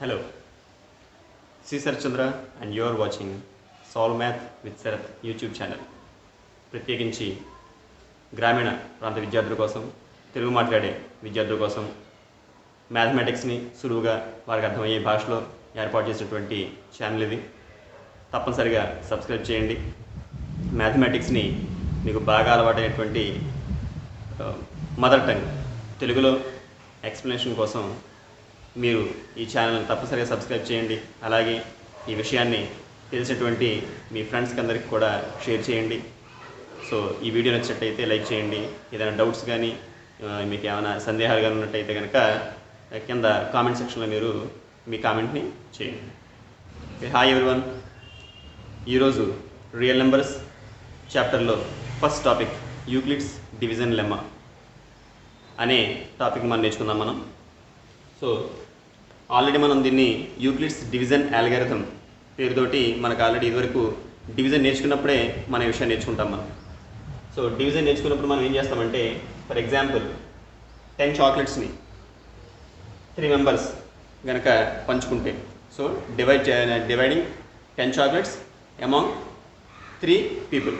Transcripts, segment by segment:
Hello, C. Sarchandra and you are watching Solve Math with Sarath YouTube channel. ప్రత్యేకించి గ్రామీణ ప్రాంత విద్యార్థుల కోసం, తెలుగు మాట్లాడే విద్యార్థుల కోసం మ్యాథమెటిక్స్ని సులువుగా వారికి అర్థమయ్యే భాషలో ఏర్పాటు చేసినటువంటి ఛానల్ ఇది. తప్పనిసరిగా సబ్స్క్రైబ్ చేయండి. మ్యాథమెటిక్స్ని మీకు బాగా అలవాటైనటువంటి మదర్ టంగ్ తెలుగులో ఎక్స్ప్లెనేషన్ కోసం మీరు ఈ ఛానల్ని తప్పనిసరిగా సబ్స్క్రైబ్ చేయండి. అలాగే ఈ విషయాన్ని తెలిసినటువంటి మీ ఫ్రెండ్స్కి అందరికీ కూడా షేర్ చేయండి. సో ఈ వీడియో నచ్చినట్టయితే లైక్ చేయండి. ఏదైనా డౌట్స్ కానీ మీకు ఏమైనా సందేహాలు కానీ ఉన్నట్టయితే కనుక కింద కామెంట్ సెక్షన్లో మీరు మీ కామెంట్ని చేయండి. హాయ్ ఎవ్రీవన్, ఈరోజు రియల్ నెంబర్స్ చాప్టర్లో first topic Euclid's division lemma అనే టాపిక్ మనం నేర్చుకుందాం మనం. సో ఆల్రెడీ మనం దీన్ని యూక్లిడ్స్ డివిజన్ అల్గారిథం పేరుతోటి మనకు ఆల్రెడీ ఇదివరకు డివిజన్ నేర్చుకున్నప్పుడే మన విషయాన్ని నేర్చుకుంటాం మనం. సో డివిజన్ నేర్చుకున్నప్పుడు మనం ఏం చేస్తామంటే, ఫర్ ఎగ్జాంపుల్ 10 చాక్లెట్స్ని 3 మెంబర్స్ కనుక పంచుకుంటే, so dividing 10 chocolates among 3 people.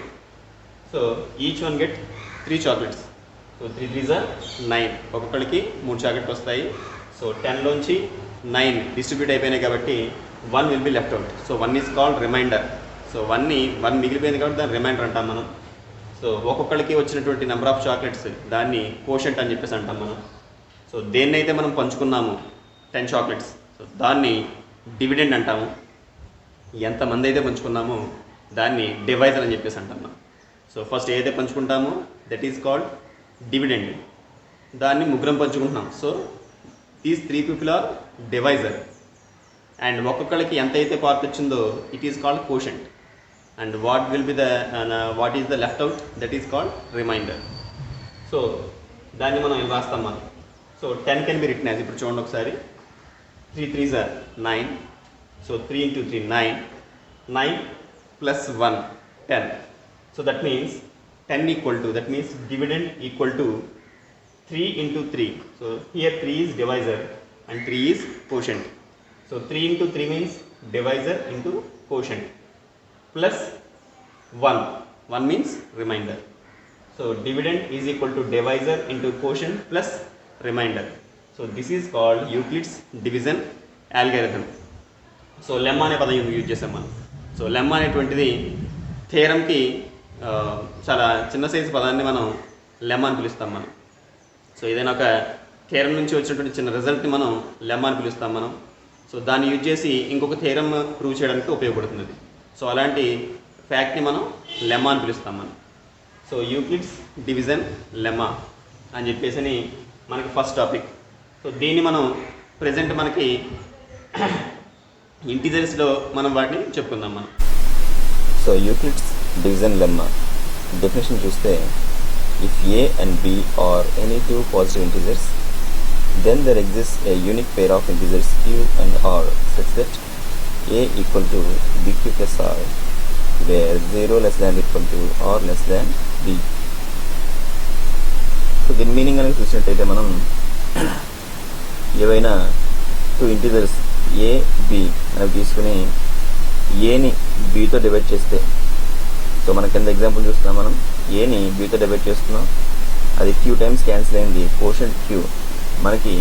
So each one get 3 chocolates. So 3 3s are 9. ఒక్కొక్కరికి 3 చాక్లెట్లు వస్తాయి. సో 10లోంచి 9 డిస్ట్రిబ్యూట్ అయిపోయినాయి కాబట్టి 1 will be left out. So 1 is called reminder. So 1 మిగిలిపోయింది కాబట్టి దాన్ని రిమైండర్ అంటాం మనం. సో ఒక్కొక్కరికి వచ్చినటువంటి నెంబర్ ఆఫ్ చాక్లెట్స్ దాన్ని కోషెంట్ అని చెప్పేసి అంటాం మనం. సో దేన్నైతే మనం పంచుకున్నాము 10 చాక్లెట్స్, సో దాన్ని డివిడెండ్ అంటాము. ఎంతమంది అయితే పంచుకున్నామో దాన్ని డివైజర్ అని చెప్పేసి అంటాం మనం. సో ఫస్ట్ ఏదైతే పంచుకుంటామో దట్ ఈజ్ కాల్డ్ డివిడెండ్. దాన్ని ముగ్గురం పంచుకుంటున్నాం. So these 3 people are divisor. And ఒక్కొక్కరికి ఎంత అయితే పార్ట్ వచ్చిందో it is called quotient. And what is the left out that is called reminder. So దాన్ని మనం ఇలా రాస్తాం మనం. So 10 can be written as, ఇప్పుడు చూడండి ఒకసారి, 3 3s are 9. So 3 into 3 9. 9 plus 1 10. So that means 10 equal to, that means dividend equal to 3 into 3. So here 3 is divisor and 3 is quotient. So 3 into 3 means divisor into quotient plus 1. 1 means remainder. So dividend is equal to divisor into quotient plus remainder. So this is called Euclid's division algorithm. So lemma అనే పదం use చేసాం మనం. So lemma అనేటువంటిది థియరంకి చాలా చిన్న size పదాన్ని మనం lemma అని పిలుస్తాం మనం. సో ఏదైనా ఒక థియరం నుంచి వచ్చినటువంటి చిన్న రిజల్ట్ని మనం లెమ్మా అని పిలుస్తాం మనం. సో దాన్ని యూజ్ చేసి ఇంకొక థియరం ప్రూవ్ చేయడానికి ఉపయోగపడుతుంది. సో అలాంటి ఫ్యాక్ట్ని మనం లెమ్మా అని పిలుస్తాం మనం. సో యూక్లిడ్స్ డివిజన్ లెమ్మా అని చెప్పేసి మనకి ఫస్ట్ టాపిక్. సో దీన్ని మనం ప్రజెంట్ మనకి ఇంటిజర్స్లో మనం వాటిని చెప్పుకుందాం మనం. So Euclid's division lemma definition చూస్తే, if a and b are any 2 positive integers, then there exists a unique pair of integers q and r such that a equal to bq plus r, where 0 less than equal to r less than b. So దీని meaning అనేది చూసినట్టయితే, మనం ఏవైనా 2 integers a b అనేవి తీసుకుని ఏని bతో divide చేస్తే, so మన కింద ఎగ్జాంపుల్ చూస్తున్నాం మనం, ఏని బీతో డివైడ్ చేస్తున్నాం, అది q టైమ్స్ క్యాన్సిల్ అయింది, కోషెంట్ q, మనకి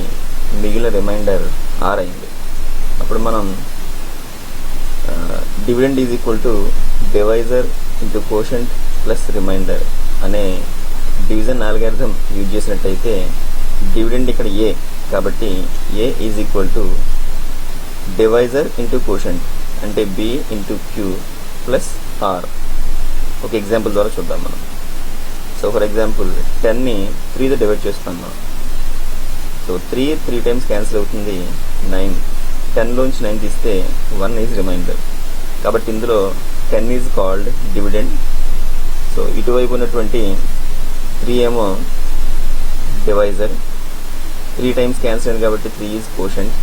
మిగిలిన రిమైండర్ r అయింది. అప్పుడు మనం dividend is equal to divisor into quotient plus remainder అనే డివిజన్ అల్గారిథం యూజ్ చేసినట్టయితే, డివిడెండ్ ఇక్కడ a కాబట్టి a is equal to divisor into quotient అంటే b into q plus r. ఒక ఎగ్జాంపుల్ ద్వారా చూద్దాం మనం. సో ఫర్ ఎగ్జాంపుల్ 10ని 3తో డివైడ్ చేస్తాం మనం. సో 3 టైమ్స్ క్యాన్సిల్ అవుతుంది, 9. 10లోంచి 9 తీస్తే 1 ఈజ్ రిమైండర్. కాబట్టి ఇందులో 10 ఈజ్ కాల్డ్ డివిడెండ్. సో ఇటువైపు ఉన్నటువంటి 3 ఏమో డివైజర్, 3 టైమ్స్ క్యాన్సిల్ అయింది కాబట్టి 3 ఈజ్ కోషెంట్,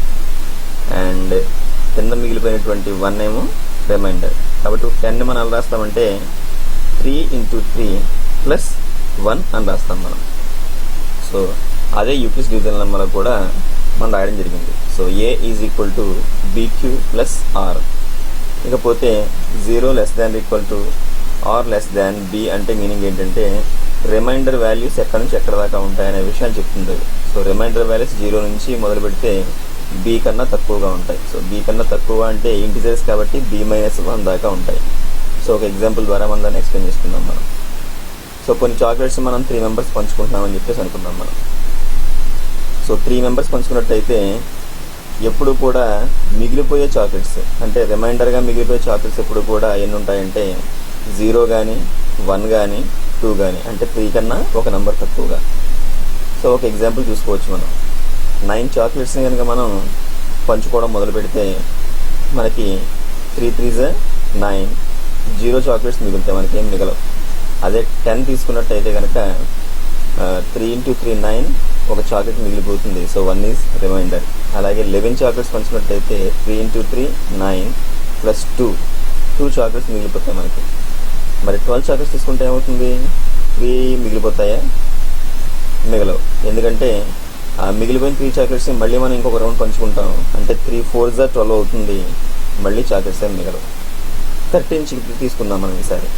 అండ్ కింద మిగిలిపోయినటువంటి 1 ఏమో రిమైండర్. కాబట్టి 10ని మనం ఎలా రాస్తామంటే 3 into 3 ప్లస్ 1 అని రాస్తాం మనం. సో అదే యూక్లిడ్స్ డివిజన్ లెమ్మాలో కూడా మనం రాయడం జరిగింది. So A is equal to BQ plus R. ఇకపోతే 0 less than equal to are less than B అంటే మీనింగ్ ఏంటంటే రిమైండర్ వాల్యూస్ ఎక్కడి నుంచి ఎక్కడ దాకా ఉంటాయనే విషయాన్ని చెప్తుంది. సో రిమైండర్ వాల్యూస్ 0 నుంచి మొదలు పెడితే బి కన్నా తక్కువగా ఉంటాయి. సో బి కన్నా తక్కువ అంటే ఇంటిజర్స్ కాబట్టి b-1 దాకా ఉంటాయి. సో ఒక ఎగ్జాంపుల్ ద్వారా మనం దాన్ని ఎక్స్ప్లెయిన్ చేసుకుందాం మనం. సో కొన్ని చాక్లెట్స్ మనం 3 మెంబర్స్ పంచుకుంటున్నామని చెప్పేసి అనుకుందాం మనం. సో 3 మెంబర్స్ పంచుకున్నట్టయితే ఎప్పుడు కూడా మిగిలిపోయే చాక్లెట్స్ అంటే రిమైండర్గా మిగిలిపోయే చాక్లెట్స్ ఎప్పుడు కూడా ఎన్ని ఉంటాయంటే 0 కానీ 1 కానీ 2 కానీ అంటే 3 కన్నా ఒక నెంబర్ తక్కువగా. సో ఒక ఎగ్జాంపుల్ చూసుకోవచ్చు మనం. 9 చాక్లెట్స్ని కనుక మనం పంచుకోవడం మొదలు పెడితే మనకి 3 3s 9, 0 చాక్లెట్స్ మిగులుతాయి, మనకి ఏం మిగలవు. అదే 10 తీసుకున్నట్టయితే కనుక 3 × 3 9 ఒక చాక్లెట్ మిగిలిపోతుంది. So 1 is reminder. అలాగే 11 చాక్లెట్స్ పంచుకున్నట్టయితే 3 × 3 9 ప్లస్ 2 చాక్లెట్స్ మిగిలిపోతాయి మనకి. మరి 12 చాక్లెట్స్ తీసుకుంటే ఏమవుతుంది? 3 మిగిలిపోతాయా? మిగలవు. ఎందుకంటే మిగిలిపోయిన 3 చాక్లెట్స్ మళ్ళీ మనం ఇంకొక రౌండ్ పంచుకుంటాం అంటే 3 4s 12 అవుతుంది. మళ్ళీ చాక్లెట్స్ ఏమి మిగలవు. 13 తీసుకుందాం మనం ఈసారి.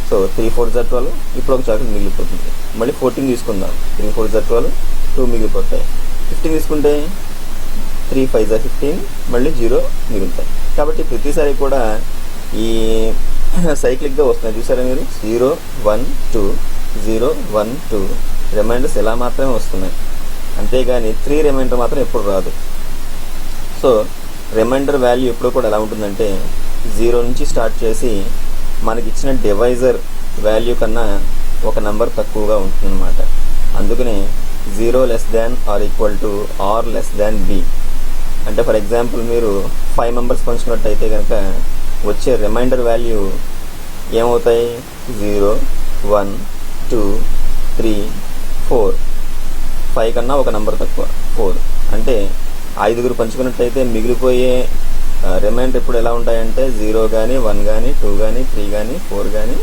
సో 3 4s 12, ఇప్పుడు ఒక చాక్లెట్ మిగిలిపోతుంది. మళ్ళీ 14 తీసుకుందాం. 3 4s 12, 2 మిగిలిపోతాయి. 15 తీసుకుంటే 3 5s 15, మళ్ళీ 0 మిగులుతాయి. కాబట్టి ప్రతిసారి కూడా ఈ సైక్లిక్గా వస్తున్నాయి. చూసారా మీరు? 0 1 2 0 1 2 రిమైండర్స్ ఇలా మాత్రమే వస్తున్నాయి. అంతేగాని 3 రిమైండర్ మాత్రం ఎప్పుడు రాదు. సో రిమైండర్ వాల్యూ ఎప్పుడు కూడా ఎలా ఉంటుందంటే 0 నుంచి స్టార్ట్ చేసి మనకి ఇచ్చిన డివైజర్ వాల్యూ కన్నా ఒక నెంబర్ తక్కువగా ఉంటుందన్నమాట. అందుకనే 0 less than R equal to are less than B. అంటే ఫర్ ఎగ్జాంపుల్ మీరు 5 మెంబర్స్ పంచుకున్నట్టయితే కనుక వచ్చే రిమైండర్ వాల్యూ ఏమవుతాయి? 0 1 2 3 4. 5 కన్నా ఒక నెంబర్ తక్కువ 4. అంటే 5 పంచుకున్నట్లయితే మిగిలిపోయే రిమైండర్ ఇప్పుడు ఎలా ఉంటాయంటే 0 కానీ 1 కానీ 2 కానీ 3 కానీ 4 కానీ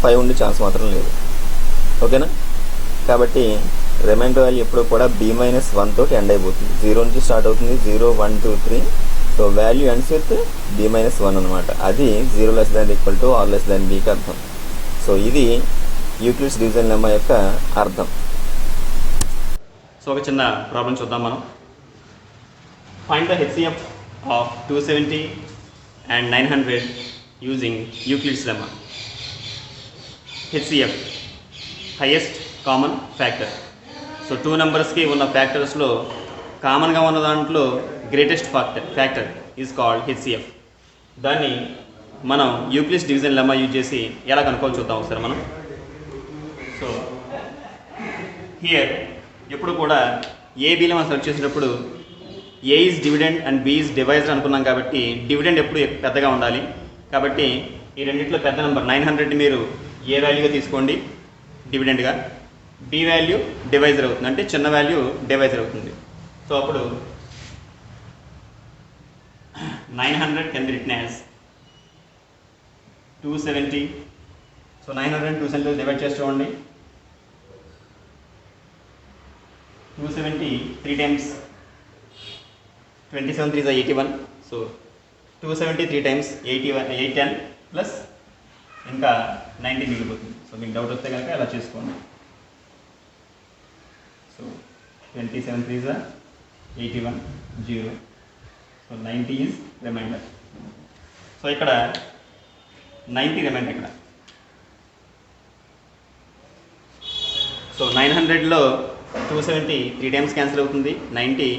5 ఉండే ఛాన్స్ మాత్రం లేదు. ఓకేనా? కాబట్టి రిమైండర్ వాల్యూ ఎప్పుడు కూడా b-1 తోటి ఎండ్ అయిపోతుంది. 0 నుంచి స్టార్ట్ అవుతుంది. 0 1 2 3. So value ends with b-1 అనమాట. అది 0 less than equal to are less than బీకి అర్థం. సో ఇది యూక్లిడ్స్ డివిజన్ లెమ్మా యొక్క అర్థం. సో ఒక చిన్న ప్రాబ్లం చూద్దాం మనం. Find the HCF of 270 and 900 using Euclid's lemma. HCF highest common factor. So 2 నెంబర్స్కి ఉన్న ఫ్యాక్టర్స్లో కామన్గా ఉన్న దాంట్లో greatest factor is called HCF. దాన్ని మనం యూక్లిడ్స్ డివిజన్ లెమ్మా యూజ్ చేసి ఎలా కనుక్కోవాలి చూద్దాం ఒకసారి మనం. సో హియర్ ఎప్పుడు కూడా ఏబీలో మనం సెర్చ్ చేసినప్పుడు a is dividend and b is divisor అనుకున్నాం కాబట్టి డివిడెండ్ ఎప్పుడు పెద్దగా ఉండాలి. కాబట్టి ఈ రెండింటిలో పెద్ద నెంబర్ 900 మీరు ఏ వాల్యూగా తీసుకోండి డివిడెండ్గా, బి వాల్యూ డివైజర్ అవుతుంది, అంటే చిన్న వాల్యూ డివైజర్ అవుతుంది. సో అప్పుడు 900 can be written as 270. So 900 270 divide చేసి చూడండి. 270 3 times 27 3 is 81. So 270 3 times 81 810 plus ఇంకా 90 మిగిలిపోతుంది. సో మీకు డౌట్ వస్తే కనుక అలా చేసుకోండి. So 27 3 is 81 0. So 90 is reminder. So ఇక్కడ 90 రిమైండర్ ఇక్కడ. సో 900లో 270 3 times క్యాన్సిల్ అవుతుంది, 90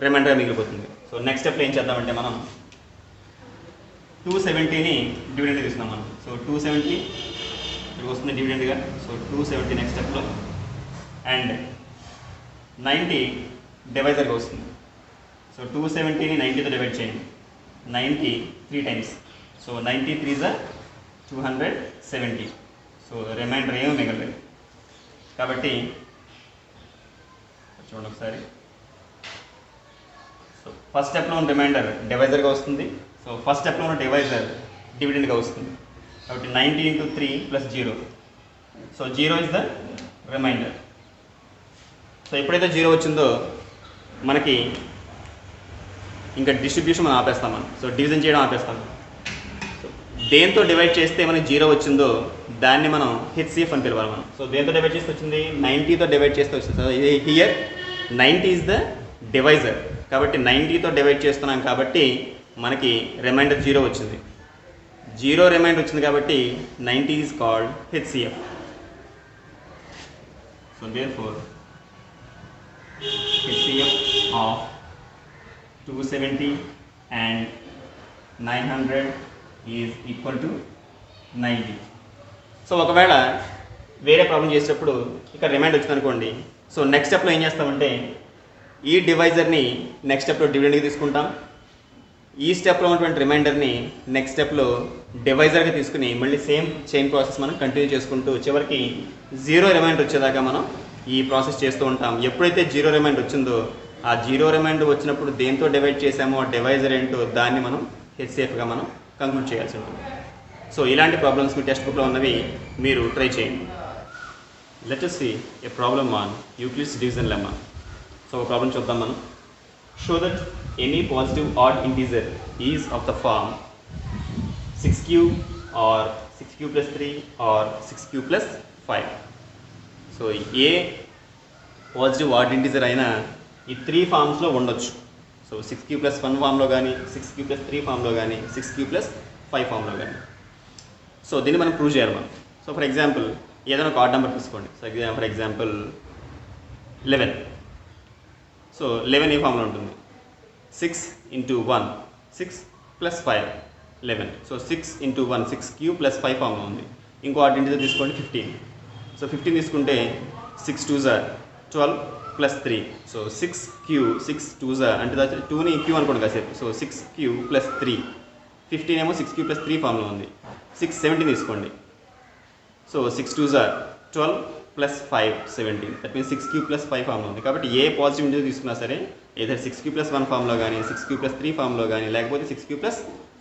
రిమైండర్గా మిగిలిపోతుంది. సో నెక్స్ట్ స్టెప్లో ఏం చేద్దామంటే మనం 270ని డివిడెండ్గా తీసుకున్నాం మనం. సో 270 ఇక్కడ వస్తుంది డివిడెండ్గా. సో 270 నెక్స్ట్ స్టెప్లో అండ్ 90 డివైజర్గా వస్తుంది. సో 270ని 90తో డివైడ్ చేయండి. 90 3 times. So 90 3 is 270. So reminder ఏమో మిగలలేదు. కాబట్టి చూడండి ఒకసారి. సో ఫస్ట్ స్టెప్లో ఉన్న రిమైండర్ డివైజర్గా వస్తుంది. సో ఫస్ట్ స్టెప్లో ఉన్న డివైజర్ డివిడెండ్గా వస్తుంది. కాబట్టి 90 × 3 + 0. So 0 is the reminder. So ఎప్పుడైతే 0 వచ్చిందో మనకి ఇంకా డిస్ట్రిబ్యూషన్ మనం ఆపేస్తాం మనం. సో డివిజన్ చేయడం ఆపేస్తాం. సో దేంతో డివైడ్ చేస్తే మనకి 0 వచ్చిందో దాన్ని మనం హెచ్సిఎఫ్ అని పిలవాలి మనం. సో దేంతో డివైడ్ చేస్తే వచ్చింది, 90తో డివైడ్ చేస్తే వచ్చింది. So here 90 is the divisor. కాబట్టి 90తో డివైడ్ చేస్తున్నాం కాబట్టి మనకి రిమైండర్ 0 వచ్చింది. 0 రిమైండర్ వచ్చింది కాబట్టి 90 is called HCF. So therefore HCF of 270 and 900 is equal to 90. So ఒకవేళ వేరే ప్రాబ్లం చేసేటప్పుడు ఇక్కడ రిమైండర్ వచ్చింది అనుకోండి. సో నెక్స్ట్ స్టెప్లో ఏం చేస్తామంటే ఈ డివైజర్ని నెక్స్ట్ స్టెప్లో డివిడెండ్కి తీసుకుంటాం. ఈ స్టెప్లో ఉన్నటువంటి రిమైండర్ని నెక్స్ట్ స్టెప్లో డివైజర్గా తీసుకుని మళ్ళీ సేమ్ చైన్ ప్రాసెస్ మనం కంటిన్యూ చేసుకుంటూ చివరికి 0 రిమైండర్ వచ్చేదాకా మనం ఈ ప్రాసెస్ చేస్తూ ఉంటాం. ఎప్పుడైతే 0 రిమైండర్ వచ్చిందో ఆ 0 రిమైండర్ వచ్చినప్పుడు దేంతో డివైడ్ చేసామో ఆ డివైజర్ ఏంటో దాన్ని మనం హెచ్సిఎఫ్గా మనం కంక్లూడ్ చేయాల్సి ఉంటుంది. సో ఇలాంటి ప్రాబ్లమ్స్ మీ టెక్స్ట్ బుక్లో ఉన్నవి మీరు ట్రై చేయండి. Let us see a problem on Euclid's division lemma. So ఒక ప్రాబ్లం చూద్దాం మనం. Show that any positive odd integer is of the form 6q or 6q plus 3 or 6q plus 5. So a positive odd integer అయినా ఈ 3 ఫామ్స్లో ఉండొచ్చు. So 6q plus 1 ఫామ్లో కానీ 6q plus 3 ఫామ్లో కానీ 6q plus 5 ఫామ్లో కానీ. సో దీన్ని మనం ప్రూవ్ చేయాలి మనం. సో ఫర్ ఎగ్జాంపుల్ ఏదైనా ఒక ఆడ్ నెంబర్ తీసుకోండి. So for example 11. సో 11 ఏ ఫామ్లో ఉంటుంది, 6 into 1 6 plus 5 11. So 6 into 1 6q plus 5 ఫామ్లో ఉంది. ఇంకో ఆడ్ ఇంటిజర్ తీసుకోండి 15. సో 15 తీసుకుంటే 6 2s are 12 plus 3. So 6q 6 2s are అంటే 2ని q అనుకోండి కాసేపు. సో 6q plus 3 15 ఏమో 6q plus 3 ఫామ్లో ఉంది. 6 17 తీసుకోండి. So 6 2s are 12 plus 5 17. That means 6q plus 5 ఫామ్లో ఉంది. కాబట్టి ఏ పాజిటివ్ ఇంటిజర్ తీసుకున్నా సరే ఏదైనా 6q plus 1 ఫామ్లో కానీ 6q plus 3 ఫామ్లో కానీ లేకపోతే 6q plus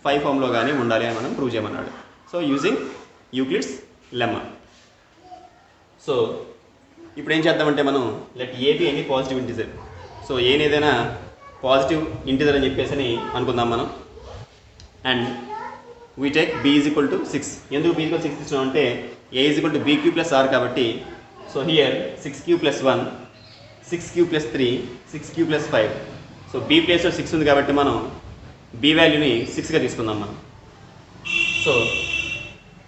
5 ఫామ్లో కానీ ఉండాలి అని మనం ప్రూవ్ చేయమన్నాడు. So using Euclid's lemma. So ఇప్పుడు ఏం చేద్దామంటే మనం let a be any positive integer. So ఏదైనా పాజిటివ్ ఇంటిజర్ అని చెప్పేసి అని అనుకుందాం మనం. And we take b is equal to 6. ఎందుకు బి ఈక్వల్ 6 తీసుకున్నాం అంటే a is equal to BQ plus r కాబట్టి. So here 6q plus 1 6q plus 3 6q plus 5. So b ప్లేస్లో 6 ఉంది కాబట్టి మనం బి వాల్యూని 6గా తీసుకుందాం మనం. సో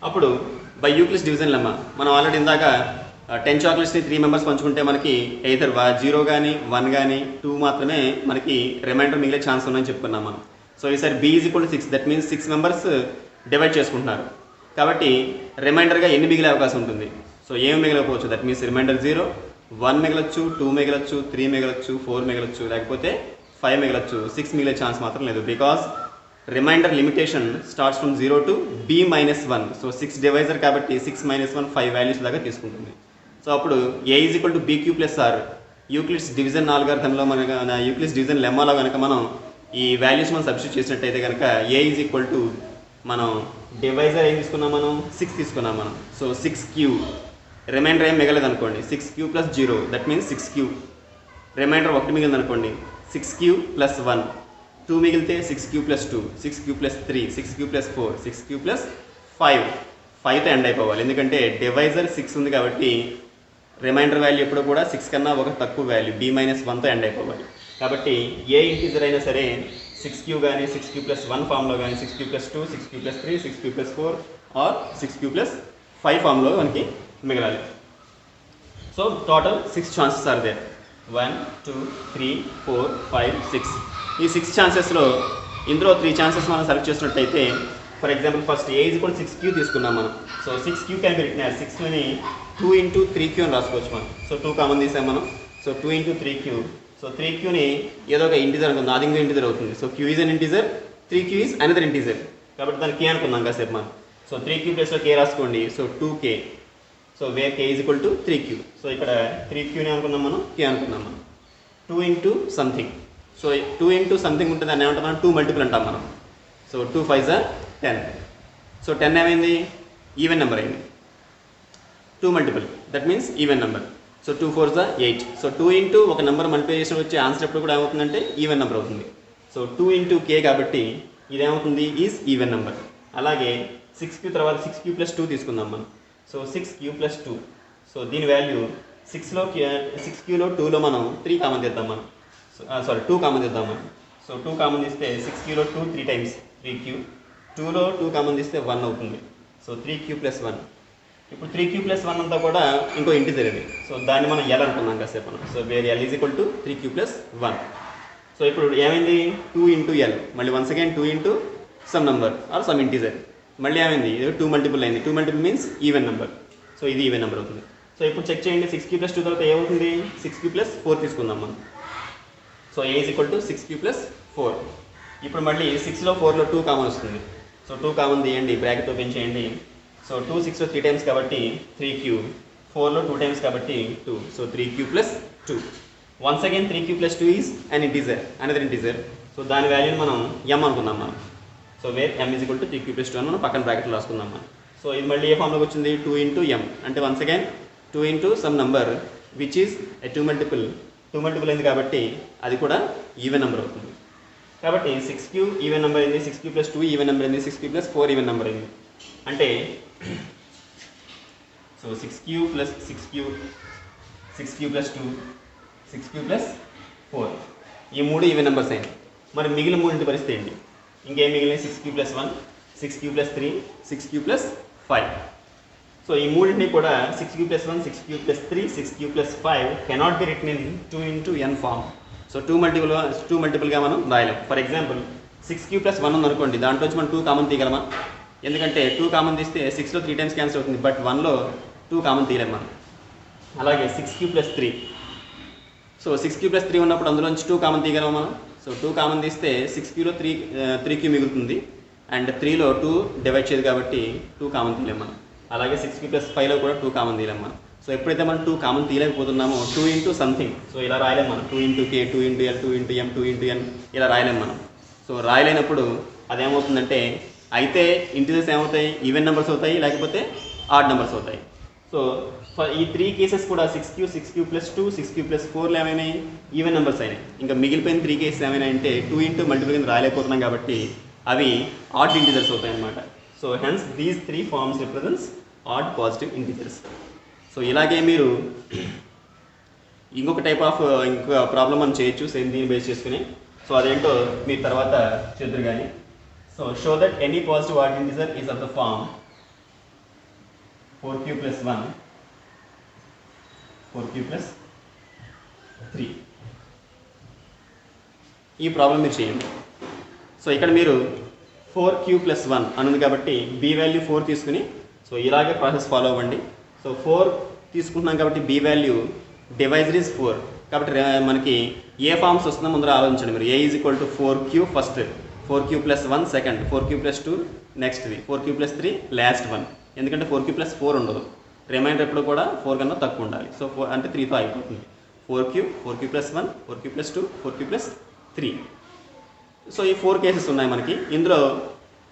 అప్పుడు బై యూక్లిడ్స్ డివిజన్ లెమ్మా మనం ఆల్రెడీ ఇందాక 10 చాక్లెట్స్ని 3 మెంబర్స్ పంచుకుంటే మనకి ఎయిదర్ 0 కానీ 1 కానీ 2 మాత్రమే మనకి రిమైండర్ మిగిలే ఛాన్స్ ఉందని చెప్పుకున్నాం మనం. సో ఈసారి B is equal to 6. That means 6 members divide చేసుకుంటున్నారు కాబట్టి రిమైండర్గా ఎన్ని మిగిలే అవకాశం ఉంటుంది. సో ఏమి మిగలకపోవచ్చు. దట్ మీన్స్ రిమైండర్ 0 1 మిగలొచ్చు 2 మిగలొచ్చు 3 మిగలొచ్చు 4 మిగలొచ్చు లేకపోతే 5 మిగలొచ్చు. 6 మిగిలే ఛాన్స్ మాత్రం లేదు. Because reminder limitation starts from 0 to b-1. So 6 divisor కాబట్టి 6 - 1 5 వాల్యూస్ దాకా తీసుకుంటుంది. సో అప్పుడు a is equal to BQ plus r Euclid's division అల్గారిథంలో మన యూక్లిడ్స్ డివిజన్ లెమ్మాలో కనుక మనం ఈ వాల్యూస్ మనం సబ్స్టిట్యూట్ చేసినట్టయితే కనుక ఏ ఈజ్ ఈక్వల్ టు మనం డివైజర్ ఏం తీసుకున్నాం మనం 6 తీసుకున్నాం మనం. సో 6q రిమైండర్ ఏం మిగలేదు అనుకోండి 6q plus 0 that means 6q. Reminder 1 మిగిలింది అనుకోండి 6q plus 1. 2 మిగిలితే 6q plus 2 6q plus 3 6q plus 4 6q plus 5. 5తో end అయిపోవాలి ఎందుకంటే డివైజర్ 6 ఉంది కాబట్టి రిమైండర్ వాల్యూ ఎప్పుడు కూడా 6 కన్నా ఒక తక్కువ వాల్యూ b-1తో ఎండ్ అయిపోవాలి. కాబట్టి ఏ ఇంటిజర్ అయినా సరే 6q కానీ 6q plus 1 ఫామ్లో కానీ 6q plus 2 6q plus 3 6q plus 4 or 6q plus 5 ఫామ్లో మనకి మిగలాలి. So total 6 chances are there. 1 2 3 4 5 6. ఈ 6 ఛాన్సెస్లో ఇందులో 3 ఛాన్సెస్ మనం సెలెక్ట్ చేసినట్టయితే for example first a is equal 6q తీసుకున్నాం మనం. So 6q can be written as 6ని 2 into 3q అని రాసుకోవచ్చు మనం. సో 2 కామన్ తీసాం మనం. So 2 into 3q. సో 3qని ఏదో ఒక ఇంటిజర్ అనుకుందాం. నాదింగ్ ఇంటిజర్ అవుతుంది. So q is an integer 3q is another integer కాబట్టి దాన్ని k అనుకుందాం కాసేపు మనం. సో 3q ప్లేస్లో k రాసుకోండి. So 2k. So where k is equal to 3q. So ఇక్కడ 3qని అనుకున్నాం మనం k అనుకున్నాం మనం. 2 into something. So 2 into something ఉంటుంది దాన్ని ఏమంటాం మనం 2 మల్టిపుల్ అంటాం మనం. So 2 5s are 10. సో 10 ఏమైంది ఈవెన్ నెంబర్ అయింది. 2 multiple that means even number. So 2 4s 8. So 2 into ఒక నెంబర్ మల్టిప్లికేషన్ వచ్చే ఆన్సర్ ఎప్పుడు కూడా ఏమవుతుందంటే ఈవెన్ నెంబర్ అవుతుంది. సో 2 ఇంటూ k కాబట్టి ఇదేమవుతుంది ఈజ్ ఈవెన్ నెంబర్. అలాగే 6q తర్వాత 6q + 2 తీసుకుందాం మనం. So 6q + 2. సో దీని వాల్యూ 6qలో 2లో మనం 3 కామన్ తీద్దాం మనం. 2 కామన్ తీద్దాం మనం. సో 2 కామన్ తీస్తే 6qలో 2 3 టైమ్స్ 3q, 2లో 2 కామన్ తీస్తే 1 అవుతుంది. So 3q + 1. ఇప్పుడు 3q + 1 అంతా కూడా ఇంకో ఇంటిజర్ ఇది. సో దాన్ని మనం L అనుకున్నాం కాసేపు మనం. So where L = 3q + 1. So ఇప్పుడు ఏమైంది 2 ఇంటూ L, మళ్ళీ once again 2 into some number or some integer, మళ్ళీ ఏమైంది ఇది 2 మల్టిపుల్ అయింది. 2 multiple means even number. So ఇది ఈవెన్ నెంబర్ అవుతుంది. సో ఇప్పుడు చెక్ చేయండి 6q + 2 తర్వాత ఏమవుతుంది 6q + 4 తీసుకుందాం మనం. So A = 6q + 4. ఇప్పుడు మళ్ళీ 6లో 4లో 2 కామన్ వస్తుంది. సో 2 కామన్ తీయండి, బ్రాకెట్ ఓపెన్ చేయండి. సో 2 6లో 3 టైమ్స్ కాబట్టి 3q, 4లో 2 టైమ్స్ కాబట్టి 2. So 3q + 2. Once again 3q + 2 is an integer, another integer. So దాని వాల్యూని మనం m అనుకుందాం మనం. సో వేర్ m = 3q + 2 అని మనం పక్కన బ్రాకెట్లో రాసుకుందాం మనం. సో ఇది మళ్ళీ ఏ ఫామ్లోకి వచ్చింది 2 ఇంటూ m, అంటే once again 2 into some number which is a 2 multiple అయింది కాబట్టి అది కూడా ఈవెన్ నెంబర్ అవుతుంది. కాబట్టి 6q ఈవెన్ నెంబర్ అయింది, 6q + 2 ఈవెన్ నెంబర్ అయింది, 6q + 4 ఈవెన్ నెంబర్ అయింది. అంటే so 6q + 6q, 6q + 2, 6q + 4 ఈ 3 ఈవెన్ నెంబర్స్ అయింది. మరి మిగిలిన మూడింటి పరిస్థితి ఏంటి? ఇంకేం మిగిలిన 6q + 1, 6q + 3, 6q + 5. సో ఈ మూడింటిని కూడా 6q + 1, 6q + 3, 6q + 5 cannot be written in 2 into n form. So 2 మల్టిపుల్గా మనం రాయలేం. ఫర్ ఎగ్జాంపుల్ 6q + 1 ఉందనుకోండి, దాంట్లో మనం 2 కామన్ తీయగలమా? ఎందుకంటే 2 కామన్ తీస్తే 6లో 3 టైమ్స్ క్యాన్సిల్ అవుతుంది, బట్ 1లో 2 కామన్ తీయలేము మనం. అలాగే 6q + 3. సో 6q + 3 ఉన్నప్పుడు అందులోంచి 2 కామన్ తీయగలమా మనం? సో 2 కామన్ తీస్తే 6qలో 3q మిగులుతుంది, అండ్ 3లో 2 డివైడ్ చేయదు కాబట్టి 2 కామన్ తీయలేము మనం. అలాగే 6q + 5లో కూడా 2 కామన్ తీయలేము మనం. సో ఎప్పుడైతే మనం 2 కామన్ తీయలేకపోతున్నామో 2 ఇంటూ సంథింగ్, సో ఇలా రాయలేము మనం. 2 into k, 2 into l, 2 into m, 2 into n ఇలా రాయలేము మనం. సో రాయలేనప్పుడు అదేమవుతుందంటే అయితే ఇంటిజర్స్ ఏమవుతాయి, ఈవెన్ నెంబర్స్ అవుతాయి, లేకపోతే ఆడ్ నెంబర్స్ అవుతాయి. సో ఈ 3 కేసెస్ కూడా 6q + 2, 6q + 4లో ఏమైనాయి ఈవెన్ నెంబర్స్ అయినాయి. ఇంకా మిగిలిపోయిన 3 కేసెస్ ఏమైనాయంటే 2 ఇంటూ మల్టిపుల్ కింద రాయలేకపోతున్నాం కాబట్టి అవి ఆడ్ ఇంటిజర్స్ అవుతాయి అన్నమాట. So hence these 3 forms represents odd positive integers. So ఇలాగే మీరు ఇంకొక ప్రాబ్లం మనం చేయొచ్చు సేమ్ దీన్ని బేస్ చేసుకుని. సో అదేంటో మీరు తర్వాత చేద్దరు కానీ. So show that any positive odd integer is of the form 4q + 1, 4q + 3. ఈ ప్రాబ్లం మీరు చేయండి. సో ఇక్కడ మీరు 4q + 1 అనుంది కాబట్టి b వాల్యూ 4 తీసుకుని సో ఇలాగే ప్రాసెస్ ఫాలో అవ్వండి. సో 4 తీసుకుంటున్నాం కాబట్టి b వాల్యూ డివైజర్ ఈజ్ 4 కాబట్టి మనకి ఏ ఫార్మ్స్ వస్తుందో ముందర ఆలోచించండి మీరు. a = 4q first, 4q + 1 second, 4q + 2 నెక్స్ట్ది, 4q + 3 last one. ఎందుకంటే 4q + 4 ఉండదు, రిమైండర్ ఎప్పుడు కూడా 4 కన్నా తక్కువ ఉండాలి. సో 4 అంటే 3తో అయిపోతుంది. 4q + 1, 4q + 2, 4q + 3. సో ఈ 4 కేసెస్ ఉన్నాయి మనకి. ఇందులో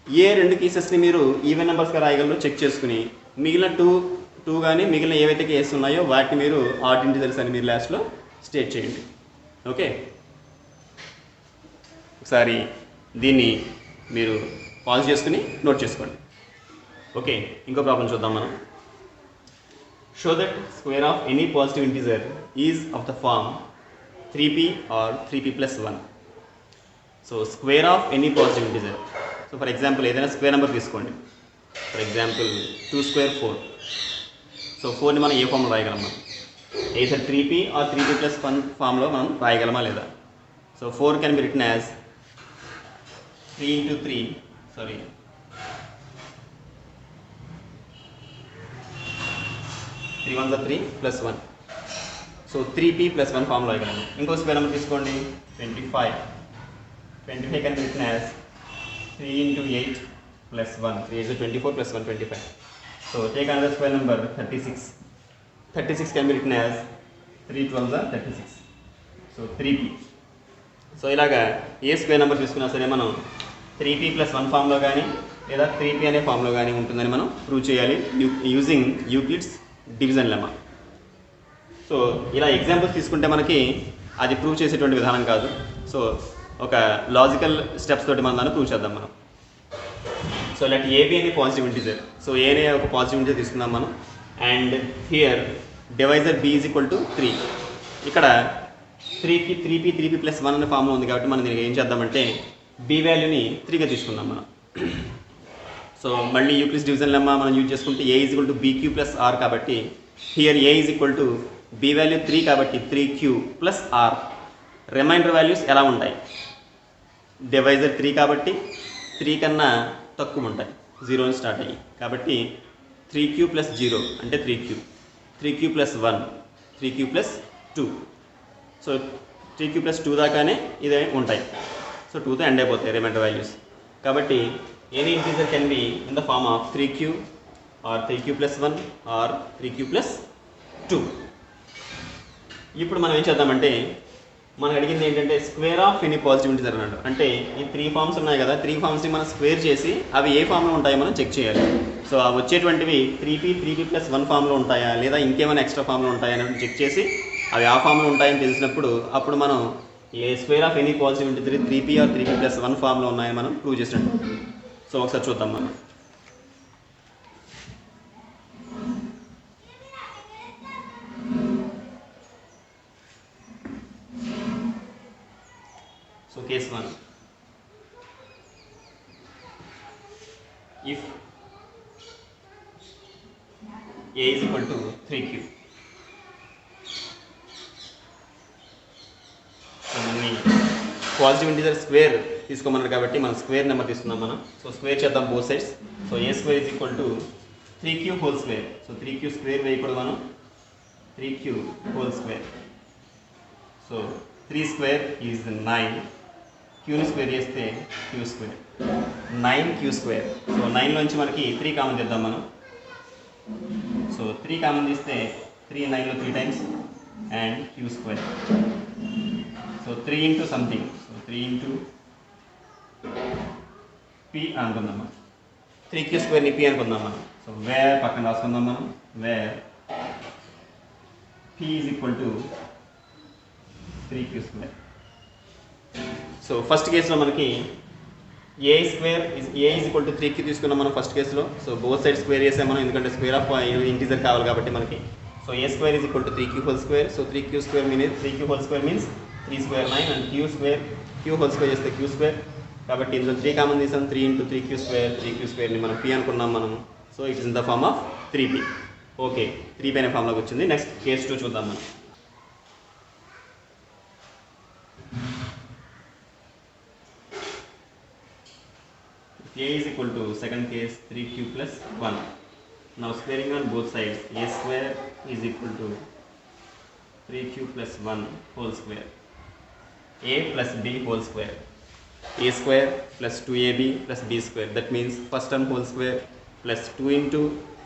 ఏ 2 కేసెస్ని మీరు ఈవెన్ నెంబర్స్గా రాయగలరో చెక్ చేసుకుని మిగిలిన 2 కానీ మిగిలిన ఏవైతే కేసెస్ ఉన్నాయో వాటిని మీరు ఆడ్ ఇంటిజర్స్ అని మీరు లాస్ట్లో స్టేట్ చేయండి. ఓకే, ఒకసారి దీన్ని మీరు పాజ్ చేసుకుని నోట్ చేసుకోండి. ఓకే, ఇంకో ప్రాబ్లం చూద్దాం మనం. Show that square of any positive integer is of the form 3p or 3p + 1. So square of any positive integer. So for example ఏదైనా స్క్వేర్ నెంబర్ తీసుకోండి. For example 2 square 4. సో 4ని మనం ఏ ఫామ్లో రాయగలం మనం? ఎయిదర్ 3p ఆర్ 3p + 1 ఫామ్లో మనం రాయగలమా లేదా? So 4 can be written as 3 into 3 3 1 3 + 1. So 3p + 1 ఫామ్లో రాయగలము. ఇంకో స్క్వేర్ నెంబర్ తీసుకోండి 25. 25 can be written as 3 into 8 + 1. 3 is 24 + 1 25. So take another square number 36. 36 can be written as 3 12 36. So 3p. So ఇలాగా ఏ square number తీసుకున్నా సరే మనం 3p + 1 ఫామ్లో కానీ లేదా 3p అనే ఫామ్లో కానీ ఉంటుందని మనం ప్రూవ్ చేయాలి using Euclid's division lemma. So so ఇలా ఎగ్జాంపుల్స్ తీసుకుంటే మనకి అది ప్రూవ్ చేసేటువంటి విధానం కాదు. సో ఒక లాజికల్ స్టెప్స్ తోటి మనం దాన్ని ప్రూవ్ చేద్దాం మనం. సో లెట్ ఏబి అని పాజిటివ్ ఇంటిజర్. సో ఏనే ఒక పాజిటివ్ ఇంటిజర్ తీసుకుందాం మనం. And here divisor B is equal to 3. ఇక్కడ 3p ప్లస్ 1 అనే ఫామ్లో ఉంది కాబట్టి మనం దీనికి ఏం చేద్దామంటే బి వాల్యూని 3గా తీసుకుందాం మనం. సో మళ్ళీ యూక్లిడ్స్ డివిజన్ లెమ్మా మనం యూజ్ చేసుకుంటే a is equal to BQ plus r కాబట్టి here a is equal to b value 3 కాబట్టి 3q plus are. Reminder values ఎలా ఉంటాయి? డివైజర్ 3 కాబట్టి 3 కన్నా తక్కువ ఉంటాయి, 0 అని స్టార్ట్ అయ్యి. కాబట్టి 3q ప్లస్ 0 అంటే 3q plus 1 3q plus 2. So 3q plus 2 దాకానే ఇదే ఉంటాయి. సో 2తో ఎండ్ అయిపోతాయి రిమైండర్ వాల్యూస్. కాబట్టి any integer can be in the form of 3q or 3q plus 1 or 3q plus 2. ఇప్పుడు మనం ఏం చేద్దామంటే మనకు అడిగింది ఏంటంటే square of any positive integer అన్నాడు. అంటే ఈ 3 ఫార్మ్స్ ఉన్నాయి కదా, 3 ఫార్మ్స్ని మనం స్క్వేర్ చేసి అవి ఏ ఫామ్లో ఉంటాయో మనం చెక్ చేయాలి. సో అవి వచ్చేటువంటివి 3p ప్లస్ 1 ఫామ్లో ఉంటాయా లేదా ఇంకేమైనా ఎక్స్ట్రా ఫామ్లో ఉంటాయా అని చెక్ చేసి అవి ఆ ఫామ్లో ఉంటాయని తెలిసినప్పుడు అప్పుడు మనం a square of any positive integer 3p or 3p plus 1 ఫామ్లో ఉన్నాయని మనం ప్రూవ్ చేసినట్టు. సో ఒకసారి చూద్దాం మనం. So case 1, if a is equal to 3q, so మనని పాజిటివ్ ఇంటిజర్ స్క్వేర్ తీసుకోమన్నారు కాబట్టి మనం స్క్వేర్ నెంబర్ తీసుకున్నాం మనం. సో స్క్వేర్ చేద్దాం both sides. So a square is equal to 3q whole square. So 3q square వేయకూడదు మనం, 3q whole square. So 3 square is 9, క్యూని స్క్వేర్ చేస్తే q square, 9q square. So 9లోంచి మనకి 3 కామన్ చేద్దాం మనం. సో 3 కామన్ తీస్తే 3 9లో 3 times and q square. So 3 into something, so 3 into p అనుకుందాం మనం. 3q స్క్వేర్ని p అనుకుందాం మనం. సో వేర్ పక్కన రాసుకుందాం మనం. Where p is equal to 3q square. So first కేసులో మనకి a square a is equal to 3q తీసుకున్నాం మనం ఫస్ట్ కేసులో. సో బోత్ సైడ్ స్క్వేర్ చేసాం మనం, ఎందుకంటే స్క్వేర్ ఆఫ్ ఇంటీజర్ కావాలి కాబట్టి మనకి. So a square is equal to 3q whole square. So 3q square means 3q whole square means 3 square 9 and q square, q whole square చేస్తే q square. కాబట్టి ఇందులో 3 common తీసాం, 3 ఇంటూ 3q స్క్వేర్. 3q స్క్వేర్ని మనం p అనుకున్నాం మనము. So it is in the form of 3p. Okay, 3p అనే ఫార్మ్లోకి వచ్చింది. Next case 2 చూద్దాం మనం. a is equal to second case 3q plus 1. Now squaring on both sides, a square is equal to 3q plus 1 whole square, a plus b whole square, a square plus 2ab plus b square. That means first term whole square plus 2 into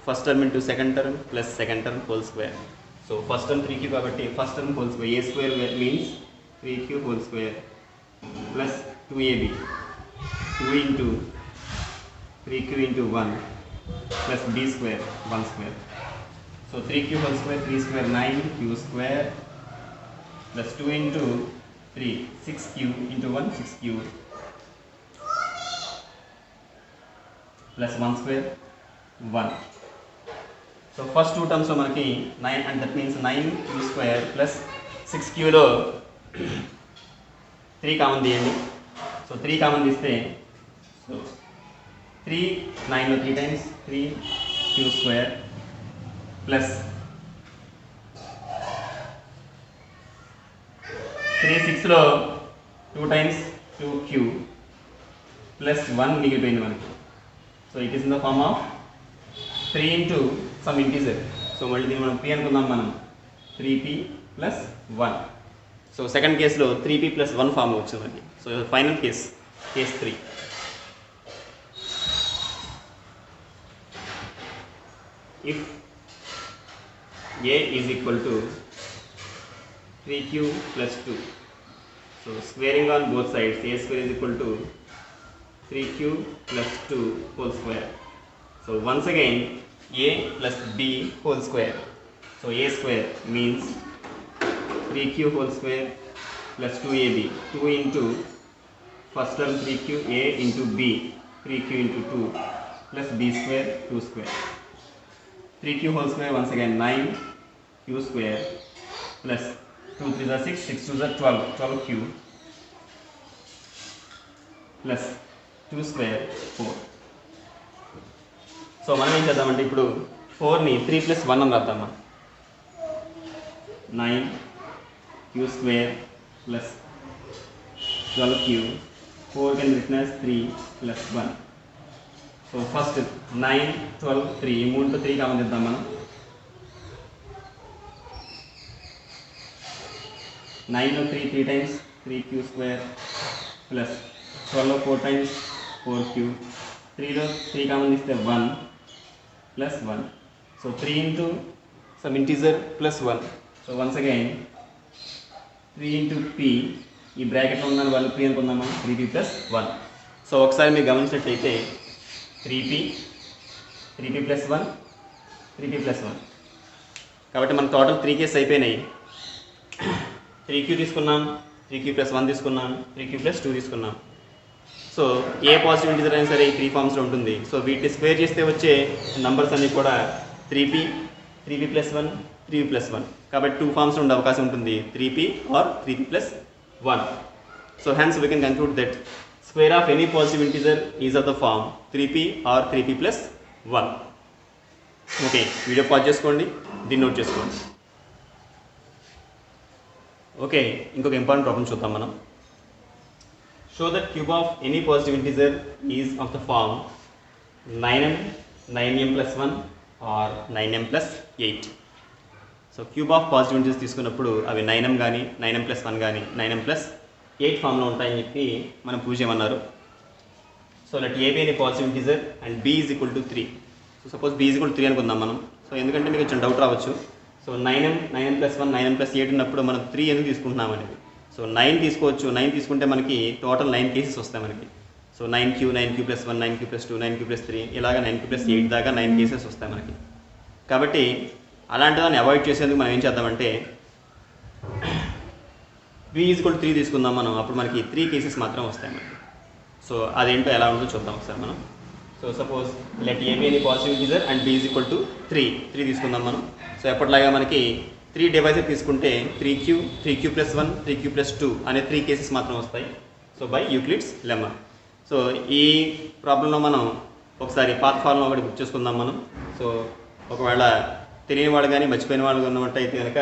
first term into second term plus second term whole square. So first term 3q కాబట్టి first term whole square, a square means 3q whole square plus 2ab, 2 into 3q into 1 plus b square 1 square. So 3q whole square 3 square 9q square plus 2 into 3 6q into 1 6q plus 1 square 1. So first two terms లో మనకి 9 and that means 9q square plus 6qలో 3 common తీయండి. So 3 common తీస్తే so 3 9లో 3 times 3q square plus 3 6లో 2 times 2q plus 1 మిగిలిపోయింది మనకి. So it is in the form of 3 into some integer. సో మళ్ళీ దీన్ని మనం p అనుకుందాం మనం, 3p ప్లస్ 1. సో సెకండ్ కేసులో 3p ప్లస్ 1 ఫామ్లో వచ్చింది మనకి. So final case 3. If a is equal to 3q plus 2, so squaring on both sides, a square is equal to 3q plus 2 whole square. So once again a plus b whole square. So a square means 3q whole square plus 2ab. 2 into first term 3q a into b 3q into 2 plus b square 2 square. 3q whole square once again 9q square plus 2 3 are 6, 6 2 are 12, 12q plus 2 square 4. So మనం ఏం చేద్దామంటే ఇప్పుడు 4ని 3 plus 1 అని రాద్దామా. 9q square plus 12q 4 can be written as 3 plus 1. So first 9 12 3 ఈ మూడుతో 3 common చేద్దాం మనం. 9లో 3 times 3q square plus 12లో 4 times 4q. 3లో 3 common తీస్తే 1 plus 1. So 3 into some integer plus 1. So once again 3 into p ఈ బ్రాకెట్లో ఉన్న వాళ్ళు 3 అనుకుందామా 3p plus 1. సో ఒకసారి మీరు గమనించినట్లయితే 3p plus 1 3p plus 1. కాబట్టి మన టోటల్ 3 కేస్ అయిపోయినాయి. 3q తీసుకున్నాం, 3q plus 1 తీసుకున్నాం, 3q plus 2 తీసుకున్నాం. సో ఏ పాజిటివ్ ఇంటిజర్ అయినా సరే ఈ 3 ఫామ్స్లో ఉంటుంది. సో వీటిని స్క్వేర్ చేస్తే వచ్చే నంబర్స్ అన్నీ కూడా 3p plus 1 3p plus 1. కాబట్టి 2 ఫామ్స్లో ఉండే అవకాశం ఉంటుంది, 3p or 3p plus 1. So hence we can conclude that square of any positive integer is of the form 3p or 3p plus 1. Okay, video pause చేసుకోండి, దీన్ని note చేసుకోండి. Okay, ఇంకొక important problem చూద్దాం మనం. Show that cube of any positive integer is of the form 9m, 9m plus 1 or 9m plus 8. So cube of positive integers తీసుకున్నప్పుడు అవి 9m కానీ 9m plus 1 కానీ 9m plus 8 ఫామ్లో ఉంటాయని చెప్పి మనం ప్రూవ్ చేయమన్నారు. సో లెట్ ఏ బి అనే positive integer and b is equal to 3. So suppose b is equal to 3 అనుకుందాం మనం. సో ఎందుకంటే మీకు కొంచెం డౌట్ రావచ్చు. So 9m plus 1 9m plus 8 ఉన్నప్పుడు మనం 3 ఎందుకు తీసుకుంటున్నాం అనేది. సో 9 తీసుకోవచ్చు, 9 తీసుకుంటే మనకి టోటల్ 9 కేసెస్ వస్తాయి మనకి. So 9q plus 1 9q plus 2 9q plus 3 ఇలాగా 9q plus 8 దాకా 9 కేసెస్ వస్తాయి మనకి. కాబట్టి అలాంటి దాన్ని అవాయిడ్ చేసేందుకు మనం ఏం చేద్దామంటే b ఈజ్ ఈక్వల్ టు 3 తీసుకుందాం మనం. అప్పుడు మనకి 3 కేసెస్ మాత్రం వస్తాయి మనకి. సో అదేంటో ఎలా ఉందో చూద్దాం ఒకసారి మనం. So suppose let a be అనే positive integer and b is equal to 3 తీసుకుందాం మనం. సో ఎప్పటిలాగా మనకి 3 డివైజర్ తీసుకుంటే 3q plus 1 3q plus 2 అనే 3 కేసెస్ మాత్రం వస్తాయి. So by Euclid's lemma. So ఈ ప్రాబ్లంలో మనం ఒకసారి పాత్ ఫార్ములా ఒకటి గుర్తు చేసుకుందాం మనం. సో ఒకవేళ తెలియని వాళ్ళు కానీ మర్చిపోయిన వాళ్ళు ఉన్నట్టయితే కనుక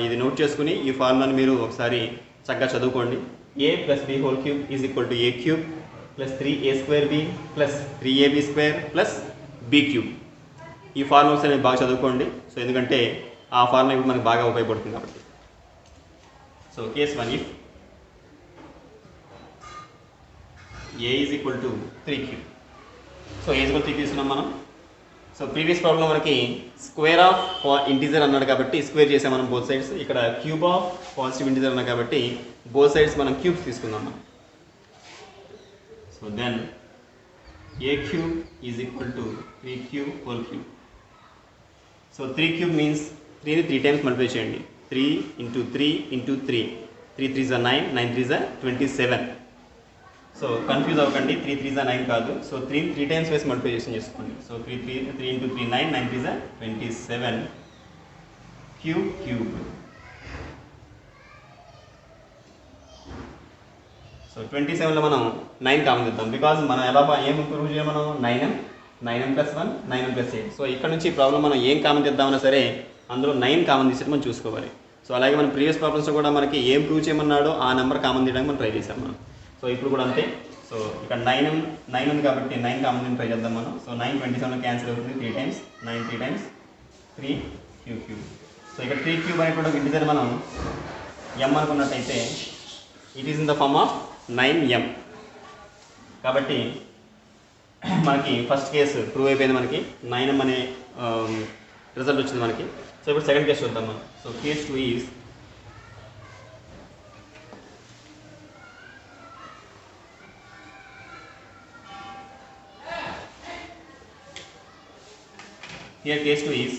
ఇది నోట్ చేసుకుని ఈ ఫార్ములాని మీరు ఒకసారి చక్కగా చదువుకోండి. a plus b whole cube is equal to a cube plus 3a square b plus 3ab square plus b cube. ఈ ఫార్ములాస్ అనేవి బాగా చదువుకోండి. సో ఎందుకంటే ఆ ఫార్ములా ఇప్పుడు మనకు బాగా ఉపయోగపడుతుంది కాబట్టి. So case 1 if a is equal to 3q. So a is equal 3 తీసుకున్నాం మనం. సో ప్రీవియస్ ప్రాబ్లం మనకి స్క్వేర్ ఆఫ్ ఇంటిజర్ అన్నాడు కాబట్టి స్క్వేర్ చేసాం మనం బోత్ సైడ్స్. ఇక్కడ క్యూబ్ ఆఫ్ పాజిటివ్ ఇంటిజర్ అన్నాడు కాబట్టి బోత్ సైడ్స్ మనం క్యూబ్స్ తీసుకుందాం మనం. So then a cube is equal to 3q whole cube. So 3 cube means 3ని 3 times మల్టిప్లై చేయండి. 3 into 3 into 3 3 3s are 9 9 3s are 27. So confuse అవ్వకండి, 3 3s are 9 కాదు. So 3 3 times వేసి మల్టిప్లికేషన్ చేసుకోండి. So 3 into 3 9 9 3s are 27 cube. So 27లో మనం 9 common చేద్దాం. Because మనం ఎలా ఏం ప్రూవ్ చేయాలి మనం 9m plus 1 9m plus 8. So ఇక్కడ నుంచి ప్రాబ్లం మనం ఏం కామన్ చేద్దామన్నా సరే అందులో 9 కామన్ తీసేది మనం చూసుకోవాలి. సో అలాగే మన ప్రీవియస్ ప్రాబ్లమ్స్లో కూడా మనకి ఏం ప్రూవ్ చేయమన్నాడో ఆ నెంబర్ కామన్ తీయడానికి మనం ట్రై చేసాం మనం. సో ఇప్పుడు కూడా అంతే. సో ఇక్కడ 9 ఉంది కాబట్టి 9 కామన్ ట్రై చేద్దాం మనం. సో 9 27లో క్యాన్సిల్ అవుతుంది 3 times 9 3 times 3q. సో ఇక్కడ 3q అనేటువంటి ఒక ఇంటిజర్ మనం m అనుకున్నట్టయితే it is in the form of 9m. కాబట్టి మనకి ఫస్ట్ కేసు ప్రూవ్ అయిపోయింది, మనకి 9m అనే రిజల్ట్ వచ్చింది మనకి. సో ఇప్పుడు సెకండ్ కేసు చూద్దాం మనం. So case 2 is here case 2 is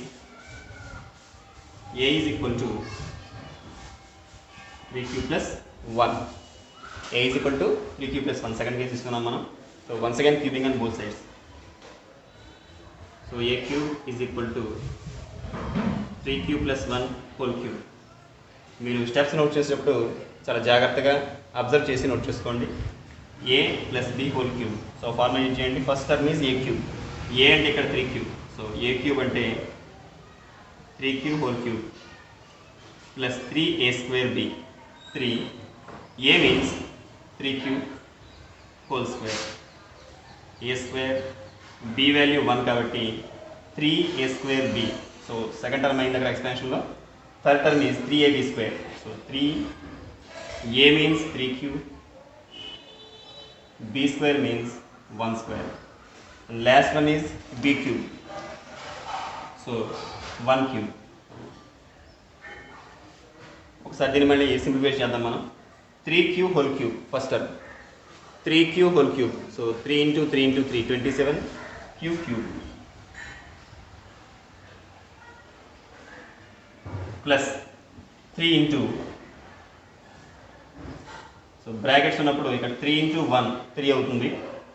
a is equal to 3q plus 1. A is equal to 3q plus 1. Second case తీసుకున్నాం మనం. So once again cubing on both sides. So a cube is equal to 3q plus 1 whole cube. మీరు steps note చేసేటప్పుడు చాలా జాగ్రత్తగా observe చేసి note చేసుకోండి. a plus b whole cube. So formula use చేయండి. First term is a cube. a అంటే ఇక్కడ 3q. So a cube అంటే 3q whole cube plus 3a square b. 3 a means 3q whole square. a square b value 1 కాబట్టి 3a square b. So second term అయిన దగ్గర ఎక్స్పాన్షన్లో third term is 3ab square. So 3a means 3q, b square means 1 square, and last one is b cube. So 1 cube. ఒకసారి దీన్ని మళ్ళీ simplify చేద్దాం మనం. 3q whole cube first term, 3q whole cube. So 3 into 3 into 3 27 q cube plus 3 into, so brackets ఉన్నప్పుడు ఇక్కడ 3 into 1 3 అవుతుంది.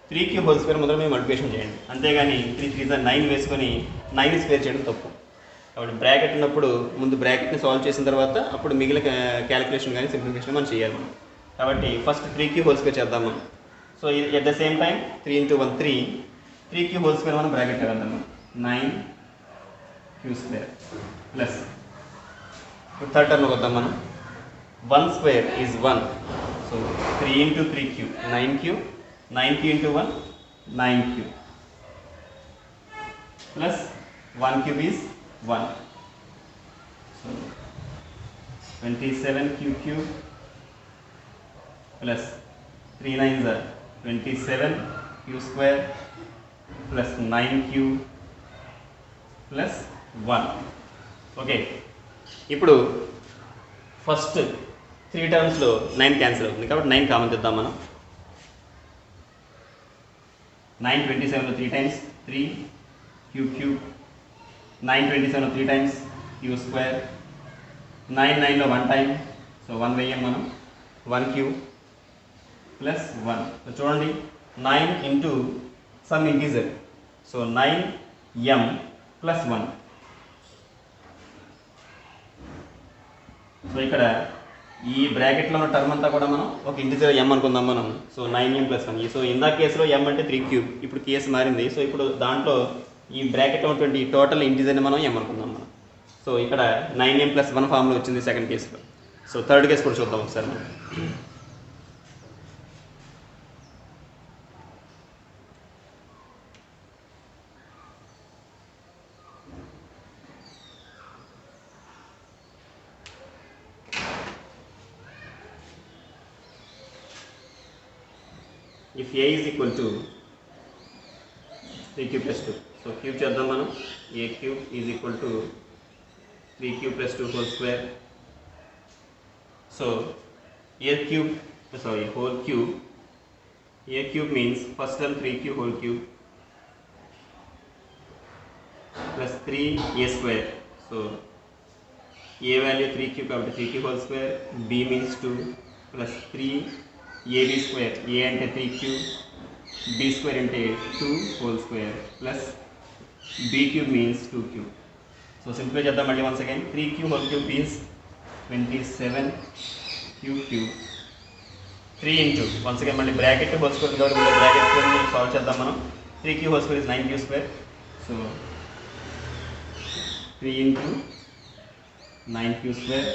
3q whole square మొదలు మేము మల్టిప్లికేషన్ చేయండి, అంతేగాని 3 3 9 వేసుకొని 9 స్క్వేర్ చేయడం తప్పు. కాబట్టి బ్రాకెట్ ఉన్నప్పుడు ముందు బ్రాకెట్ని సాల్వ్ చేసిన తర్వాత అప్పుడు మిగిలిన క్యాలిక్యులేషన్ కానీ సింప్లిఫికేషన్ మనం చేయాలి. కాబట్టి ఫస్ట్ 3q హోల్ స్క్వేర్ చేద్దాం మనం. So at the same time 3 into 1 3, 3q whole square మనం బ్రాకెట్ వేద్దాము 9q స్క్వేర్ ప్లస్ థర్డ్ టర్మ్లోకి వద్దాం మనం. 1 square is 1. So 3 into 3q 9q, 9q into 1 9q plus 1 cube is 1. So 27q cube plus 3 9s are 27q square plus 9q plus 1. Okay, ఇప్పుడు first 3 టర్మ్స్లో 9 cancel అవుతుంది కాబట్టి 9 common తెద్దాం మనం. 9 27లో 3 times 3 q cube, 9 27లో 3 times q square, 9 9లో 1 time, so 1 వేయం మనం 1 cube plus 1. So చూడండి 9 into some integer, so 9m plus 1. So ఇక్కడ ఈ బ్రాకెట్లో ఉన్న టర్మ్ అంతా కూడా మనం ఒక ఇంటిజర్ m అనుకుందాం మనం. So 9m plus 1. సో ఇందాక కేసులో m అంటే 3 క్యూబ్, ఇప్పుడు కేసు మారింది. సో ఇప్పుడు దాంట్లో ఈ బ్రాకెట్లో ఉన్నటువంటి టోటల్ ఇంటిజర్ని మనం m అనుకుందాం మనం. సో ఇక్కడ 9m plus 1 ఫార్ములా వచ్చింది సెకండ్ కేసులో. సో థర్డ్ కేసు కూడా చూద్దాం ఒకసారి మనం. If a is equal to 3q plus 2, so cube చేద్దాం మనం. a cube is equal to 3q plus 2 whole square. So a cube, sorry, whole cube. a cube means first term 3q whole cube plus 3a square. So a value 3q కాబట్టి 3q whole square, b means 2 plus 3ab square. a అంటే 3q, b square అంటే 2 whole square plus b cube means 2q. So simplify చేద్దాం మళ్ళీ once again. 3q whole cube is 27q cube. 3 into once again మళ్ళీ bracket whole square కాబట్టి మళ్ళీ bracket solve చేద్దాం మనం. 3q whole square is 9q square. So 3 into 9q square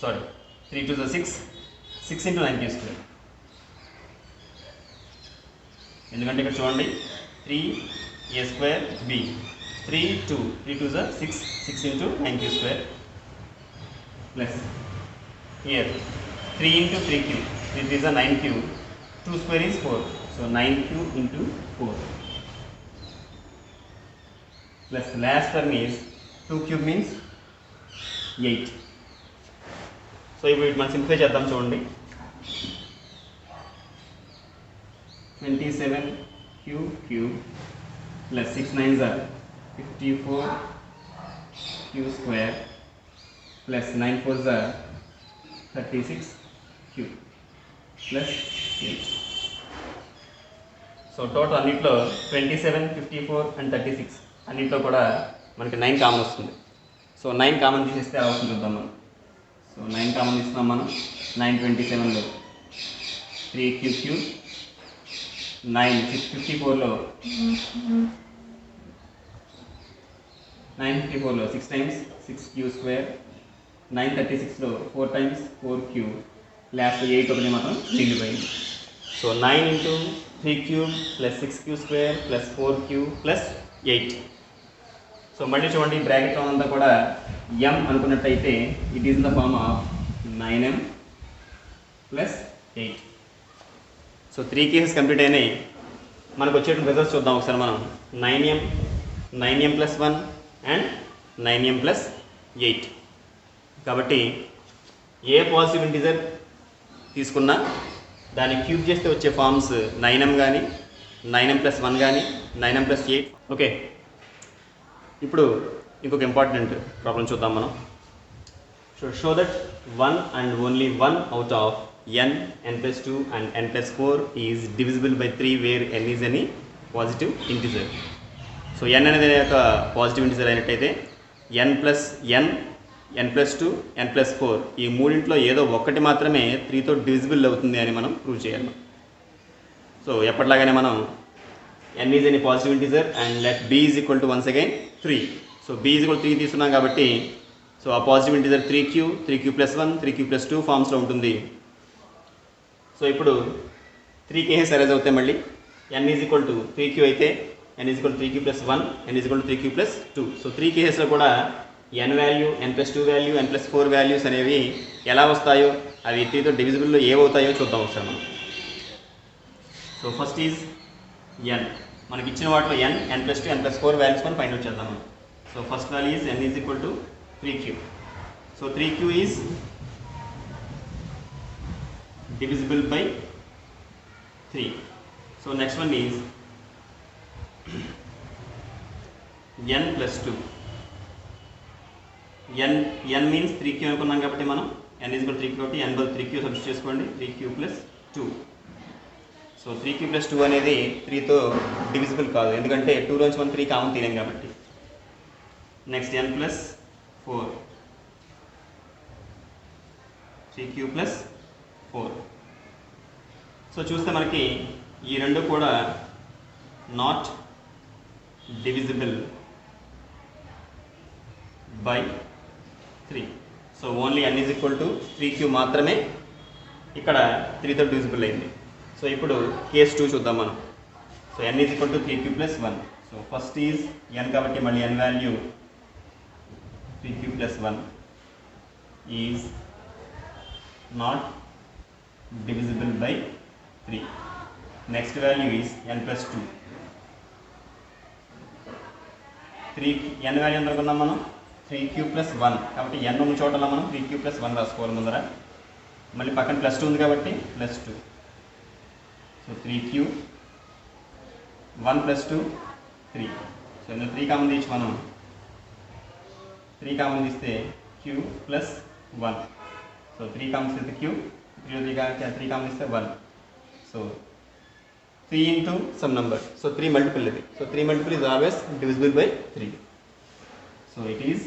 sorry 3 to the 6 into 9q square. ఎందుకంటే ఇక్కడ చూడండి 3a square b 3 2 3 to the 6 into 9q square plus here 3 into 3q, this is a 9q, 2 square is 4, so 9q into 4 plus last term is 2 cube means 8. So ఇప్పుడు మనం simplify చేద్దాం చూడండి. 27q cube plus 6 9s are 54 6q square plus 9 4s are 36q plus 8. So total అన్నిట్లో 27, 54 and 36 అన్నిట్లో కూడా మనకి 9 common వస్తుంది. So 9 common తీసేస్తే అవసరం చూద్దాం మనం. సో 9 కామన్ తీస్తున్నాం మనం. 927లో 3q, 654లో 6 times 6q square, 936లో 4 times 4q, last 8 ఒకటి మాత్రం మిగిలిపోయింది. So 9 into 3q plus 6q square plus 4q plus 8. So మళ్ళీ చూడండి, బ్రాకెట్లో అంతా కూడా m అనుకున్నట్టయితే it is in the form of 9m plus 8. So 3 cases complete అయినాయి. మనకు వచ్చేటువంటి రిజల్ట్స్ చూద్దాం ఒకసారి మనం. 9m plus 1 and 9m plus 8. కాబట్టి ఏ పాజిటివ్ ఇంటిజర్ తీసుకున్నా దాన్ని క్యూబ్ చేస్తే వచ్చే ఫార్మ్స్ 9m కానీ 9m plus 1 కానీ 9m plus 8. ఓకే, ఇప్పుడు ఇంకొక ఇంపార్టెంట్ ప్రాబ్లం చూద్దాం మనం. Show that 1 and only 1 out of n plus 2 and n plus 4 is divisible by 3 where n is any positive integer. So n అనేది ఒక positive integer అయినట్టయితే n plus 2, n plus 4 ఈ మూడింట్లో ఏదో ఒక్కటి మాత్రమే 3తో డివిజిబుల్ అవుతుంది అని మనం ప్రూవ్ చేయాలి. సో ఎప్పటిలాగానే మనం n is any positive integer and let b is equal to once again 3. So b is equal to 3 తీసుకున్నాం కాబట్టి సో ఆ positive integer 3q plus 1, 3q plus 2 ఫామ్స్లో ఉంటుంది. సో ఇప్పుడు 3 కేసెస్ అరేజ్ అవుతాయి మళ్ళీ. n is equal to 3q అయితే n is equal to 3q plus 1, n is equal to 3q plus 2. So 3 కేసెస్లో కూడా n value, n plus 2 value, n plus 4 values అనేవి ఎలా వస్తాయో, అవి 3తో డివిజిబుల్లో ఏవవుతాయో చూద్దాం ఒకసారి మనం. So first is n. మనకి ఇచ్చిన వాటిలో n plus 2, n plus 4 values మనం ఫైండ్ అవుట్ చేద్దాం మనం. So first value is n is equal to 3q. So 3q is divisible by 3. So next one is n plus 2. n means 3q అనుకున్నాం కాబట్టి మనం n is equal to 3q కాబట్టి n బదులు 3q substitute చేసుకోండి. 3q plus 2. So 3q plus 2 అనేది 3తో divisible కాదు, ఎందుకంటే 2లోంచి మనం 3 కామన్ తీయలేం కాబట్టి. Next n plus 4. 3q plus 4. So చూస్తే మనకి ఈ రెండు కూడా not divisible by 3. So only n is equal to 3q మాత్రమే ఇక్కడ 3తో డివిజిబుల్ అయింది. సో ఇప్పుడు కేస్ 2 చూద్దాం మనం. So n is equal to 3q plus 1. So first is n కాబట్టి మళ్ళీ n value 3q plus 1 is not divisible by 3. Next value is n plus 2. 3 n value ఎంత అనుకున్నాం మనం? 3q plus 1 కాబట్టి n ఉన్న చోటలో మనం 3q plus 1 రాసుకోవాలి ముందర. మళ్ళీ పక్కన ప్లస్ 2 ఉంది కాబట్టి plus 2. So 3q 1 plus 2 3. So ఇందులో 3 కామన్ తీసి మనం 3 కామన్ తీస్తే q plus 1. సో 3 కామన్ తీస్తే q, 3 కామన్ తీస్తే 1. So 3 into some number. So 3 multiple ఇది. So 3 multiple is always divisible by 3. So it is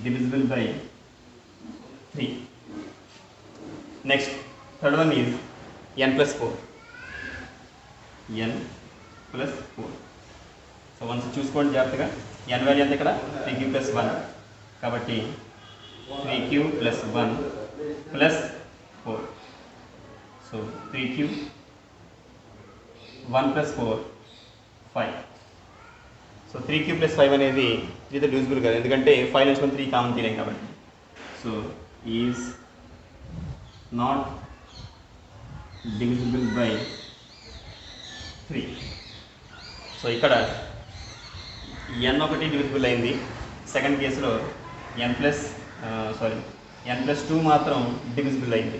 divisible by 3. Next, third one is n plus 4. n plus 4. So once చూసుకోండి జాగ్రత్తగా. n value ఎంత ఇక్కడ? 3q plus 1 కాబట్టి 3q plus 1 plus 4. So 3q 1 plus 4 5. So 3q plus 5 అనేది 3తో divisible కాదు, ఎందుకంటే 5 నుంచి మనం 3 కామన్ తీయలేం కాబట్టి. So is not divisible by 3. So ఇక్కడ n ఒకటి డివిజిబుల్ అయింది. సెకండ్ కేసులో n plus 2 మాత్రం డివిజిబుల్ అయింది.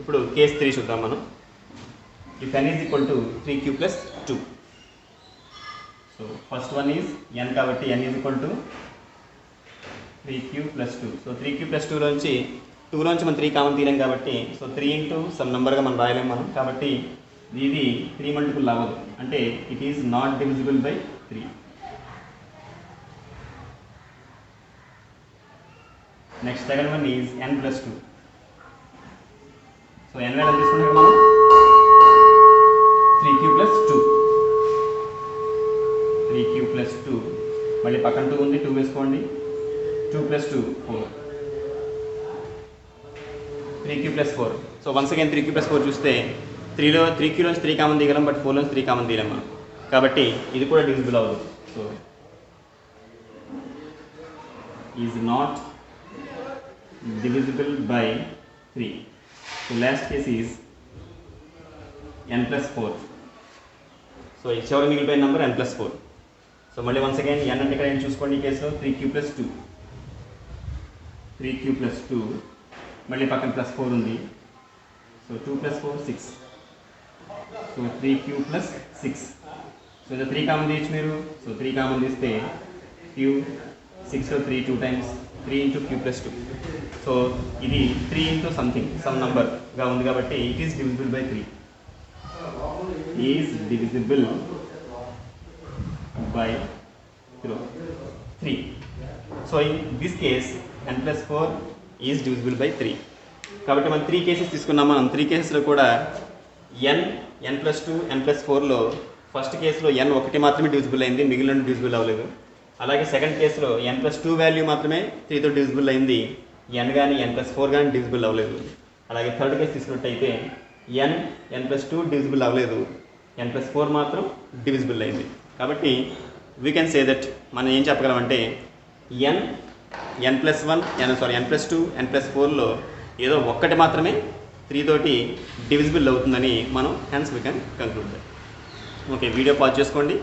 ఇప్పుడు కేస్ 3 చూద్దాం మనం. If n is equal to 3q plus 2. So first one is n కాబట్టి n is equal to 3q plus 2. So 3q plus 2లోంచి 2లోంచి మనం 3 కామన్ తీయలేం కాబట్టి సో 3 ఇంటూ సమ్ నెంబర్గా మనం రాయలేం మనం. కాబట్టి ఇది 3 మల్టిపుల్ అవ్వదు, అంటే it is not divisible by 3. Next second one is n plus 2. So n value తీసుకుంటే మనం 3q ప్లస్ 2. 3q ప్లస్ 2 మళ్ళీ పక్కన 2 ఉంది, 2 వేసుకోండి. 2 plus 2 4. 3q plus 4. So once again 3q plus 4 చూస్తే 3q నుంచి 3 కామన్ తీయగలం, బట్ 4 నుంచి 3 కామన్ తీయలేం మనం. కాబట్టి ఇది కూడా డివిజిబుల్ అవ్వదు. So is not divisible by 3. So last case is n plus 4. So ఈ చివరి మిగిలిపోయిన నెంబర్ n plus 4. సో మళ్ళీ వన్స్ అగైన్ n అంటే ఇక్కడ ఏం చూసుకోండి, ఈ కేసులో 3q plus 2. 3q plus 2 మళ్ళీ పక్కన ప్లస్ 4 ఉంది. So 2 plus 4 6. So 3q plus 6. So ఇది 3 కామన్ తీయచ్చు మీరు. సో 3 కామన్ తీస్తే q 6లో 3 2 times 3 into q plus 2. So ఇది 3 into సంథింగ్ సమ్ నంబర్గా ఉంది కాబట్టి it is divisible by 3. Is divisible by 3. So in this case n plus 4 is divisible by 3. కాబట్టి మనం 3 cases తీసుకున్నాం. మనం 3 కేసెస్లో కూడా n plus 2 n plus 4లో first కేసులో n ఒకటి మాత్రమే డివిజిబుల్ అయింది, మిగిలిన డివిజిబుల్ అవ్వలేదు. అలాగే సెకండ్ కేసులో n plus 2 వాల్యూ మాత్రమే 3తో డివిజిబుల్ అయింది, n కానీ n plus 4 కానీ డివిజిబుల్ అవ్వలేదు. అలాగే థర్డ్ కేసు తీసుకున్నట్టయితే n plus 2 డివిజిబుల్ అవ్వలేదు, n plus 4 మాత్రం డివిజిబుల్ అయింది. కాబట్టి వీ కెన్ సే దట్ మనం ఏం చెప్పగలమంటే n plus 2 n plus 4లో ఏదో ఒక్కటి మాత్రమే 3 తోటి డివిజిబుల్ అవుతుందని మనం hence we can conclude that. Okay, video pause చేసుకోండి,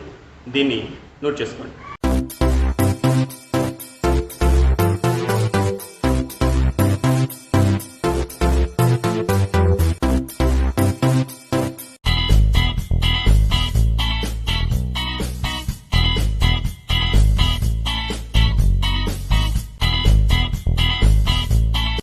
దీన్ని నోట్ చేసుకోండి.